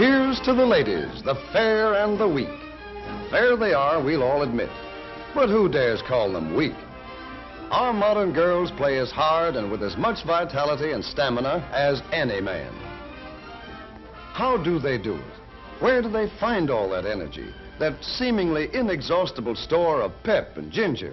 Here's to the ladies, the fair and the weak. Fair they are, we'll all admit. But who dares call them weak? Our modern girls play as hard and with as much vitality and stamina as any man. How do they do it? Where do they find all that energy, that seemingly inexhaustible store of pep and ginger?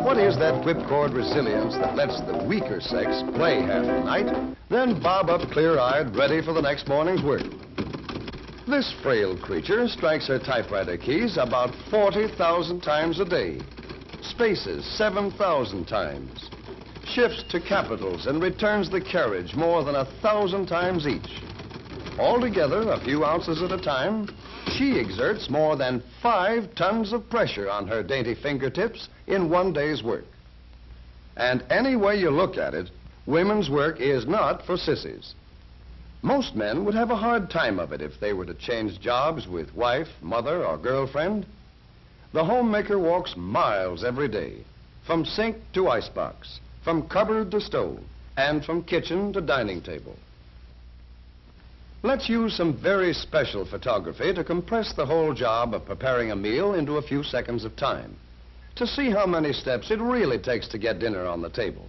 What is that whipcord resilience that lets the weaker sex play half the night, then bob up clear-eyed, ready for the next morning's work? This frail creature strikes her typewriter keys about 40,000 times a day, spaces 7,000 times, shifts to capitals and returns the carriage more than 1,000 times each. Altogether, a few ounces at a time, she exerts more than 5 tons of pressure on her dainty fingertips in one day's work. And any way you look at it, women's work is not for sissies. Most men would have a hard time of it if they were to change jobs with wife, mother, or girlfriend. The homemaker walks miles every day, from sink to icebox, from cupboard to stove, and from kitchen to dining table. Let's use some very special photography to compress the whole job of preparing a meal into a few seconds of time, to see how many steps it really takes to get dinner on the table.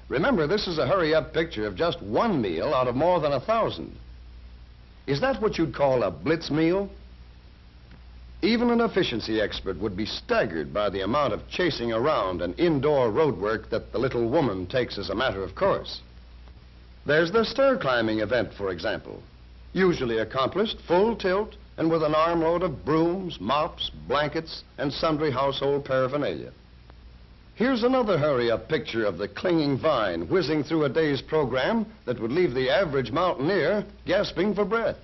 Remember, this is a hurry-up picture of just one meal out of more than 1,000. Is that what you'd call a blitz meal? Even an efficiency expert would be staggered by the amount of chasing around and indoor road work that the little woman takes as a matter of course. There's the stair-climbing event, for example, usually accomplished full tilt and with an armload of brooms, mops, blankets, and sundry household paraphernalia. Here's another hurry-up picture of the clinging vine whizzing through a day's program that would leave the average mountaineer gasping for breath.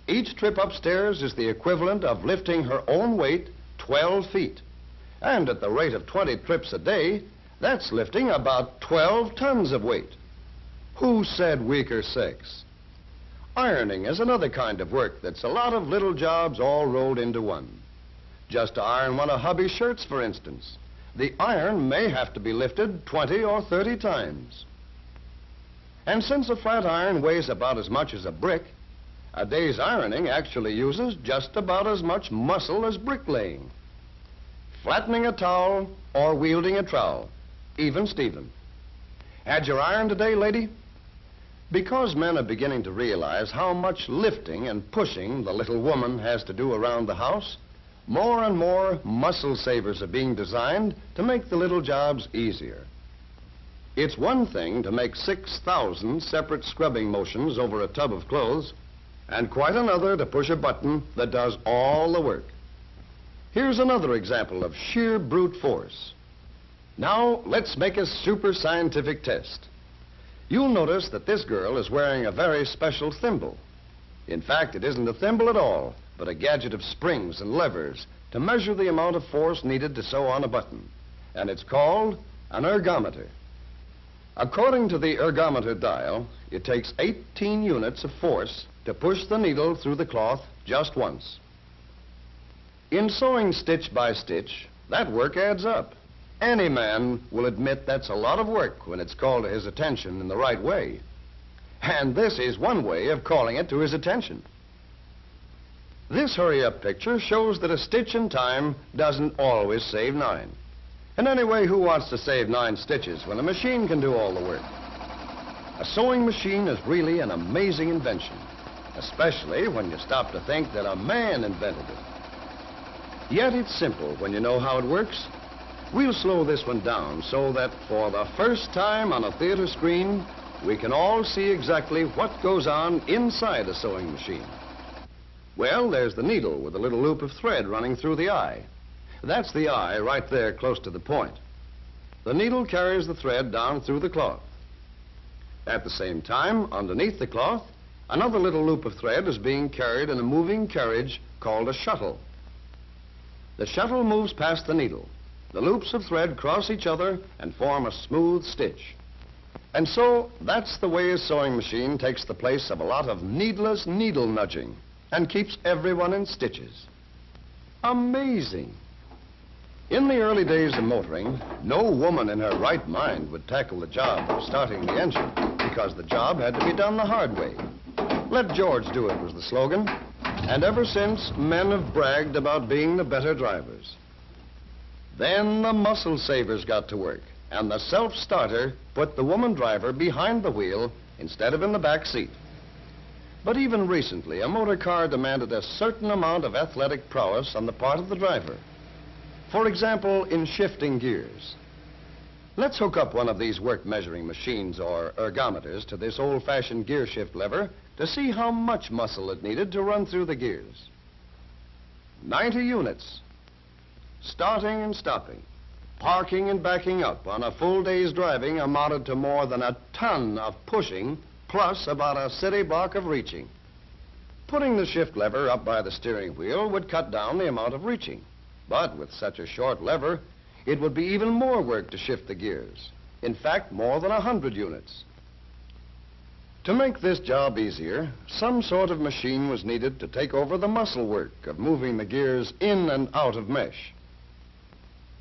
Each trip upstairs is the equivalent of lifting her own weight 12 feet. And at the rate of 20 trips a day, that's lifting about 12 tons of weight. Who said weaker sex? Ironing is another kind of work that's a lot of little jobs all rolled into one. Just to iron one of hubby's shirts, for instance, the iron may have to be lifted 20 or 30 times. And since a flat iron weighs about as much as a brick, a day's ironing actually uses just about as much muscle as bricklaying. Flattening a towel or wielding a trowel, even Steven. Had your iron today, lady? Because men are beginning to realize how much lifting and pushing the little woman has to do around the house, more and more muscle savers are being designed to make the little jobs easier. It's one thing to make 6,000 separate scrubbing motions over a tub of clothes, and quite another to push a button that does all the work. Here's another example of sheer brute force. Now, let's make a super scientific test. You'll notice that this girl is wearing a very special thimble. In fact, it isn't a thimble at all, but a gadget of springs and levers to measure the amount of force needed to sew on a button. And it's called an ergometer. According to the ergometer dial, it takes 18 units of force to push the needle through the cloth just once. In sewing stitch by stitch, that work adds up. Any man will admit that's a lot of work when it's called to his attention in the right way. And this is one way of calling it to his attention. This hurry-up picture shows that a stitch in time doesn't always save 9. And anyway, who wants to save 9 stitches when a machine can do all the work? A sewing machine is really an amazing invention, especially when you stop to think that a man invented it. Yet it's simple when you know how it works. We'll slow this one down so that for the first time on a theater screen, we can all see exactly what goes on inside a sewing machine. Well, there's the needle with a little loop of thread running through the eye. That's the eye right there close to the point. The needle carries the thread down through the cloth. At the same time, underneath the cloth, another little loop of thread is being carried in a moving carriage called a shuttle. The shuttle moves past the needle. The loops of thread cross each other and form a smooth stitch. And so, that's the way a sewing machine takes the place of a lot of needless needle nudging and keeps everyone in stitches. Amazing. In the early days of motoring, no woman in her right mind would tackle the job of starting the engine because the job had to be done the hard way. Let George do it was the slogan, and ever since, men have bragged about being the better drivers. Then the muscle savers got to work, and the self-starter put the woman driver behind the wheel instead of in the back seat. But even recently, a motor car demanded a certain amount of athletic prowess on the part of the driver. For example, in shifting gears. Let's hook up one of these work measuring machines or ergometers to this old-fashioned gear shift lever to see how much muscle it needed to run through the gears. 90 units. Starting and stopping, parking and backing up on a full day's driving amounted to more than a ton of pushing plus about a city block of reaching. Putting the shift lever up by the steering wheel would cut down the amount of reaching. But with such a short lever, it would be even more work to shift the gears. In fact, more than 100 units. To make this job easier, some sort of machine was needed to take over the muscle work of moving the gears in and out of mesh.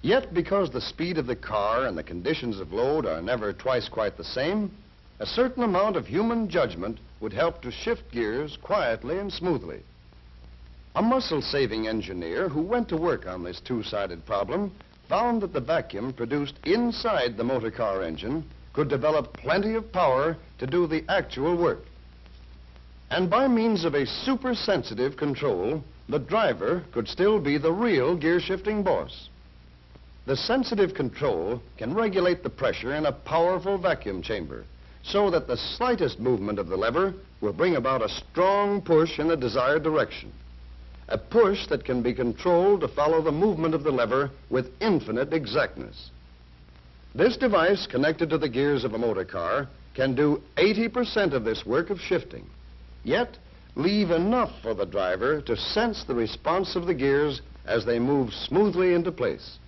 Yet, because the speed of the car and the conditions of load are never twice quite the same, a certain amount of human judgment would help to shift gears quietly and smoothly. A muscle-saving engineer who went to work on this two-sided problem found that the vacuum produced inside the motor car engine could develop plenty of power to do the actual work. And by means of a super-sensitive control, the driver could still be the real gear-shifting boss. The sensitive control can regulate the pressure in a powerful vacuum chamber so that the slightest movement of the lever will bring about a strong push in the desired direction. A push that can be controlled to follow the movement of the lever with infinite exactness. This device, connected to the gears of a motor car, can do 80% of this work of shifting, yet leave enough for the driver to sense the response of the gears as they move smoothly into place.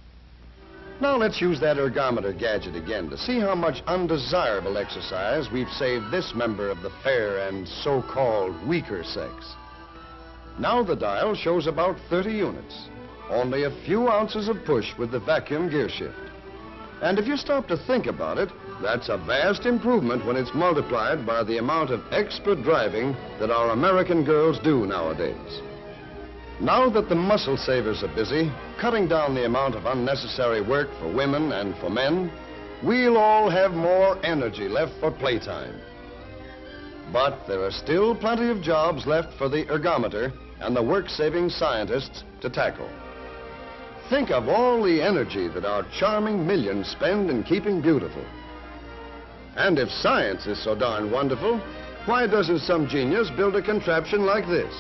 Now let's use that ergometer gadget again to see how much undesirable exercise we've saved this member of the fair and so-called weaker sex. Now the dial shows about 30 units, only a few ounces of push with the vacuum gear shift. And if you stop to think about it, that's a vast improvement when it's multiplied by the amount of extra driving that our American girls do nowadays. Now that the muscle savers are busy, cutting down the amount of unnecessary work for women and for men, we'll all have more energy left for playtime. But there are still plenty of jobs left for the ergometer and the work-saving scientists to tackle. Think of all the energy that our charming millions spend in keeping beautiful. And if science is so darn wonderful, why doesn't some genius build a contraption like this?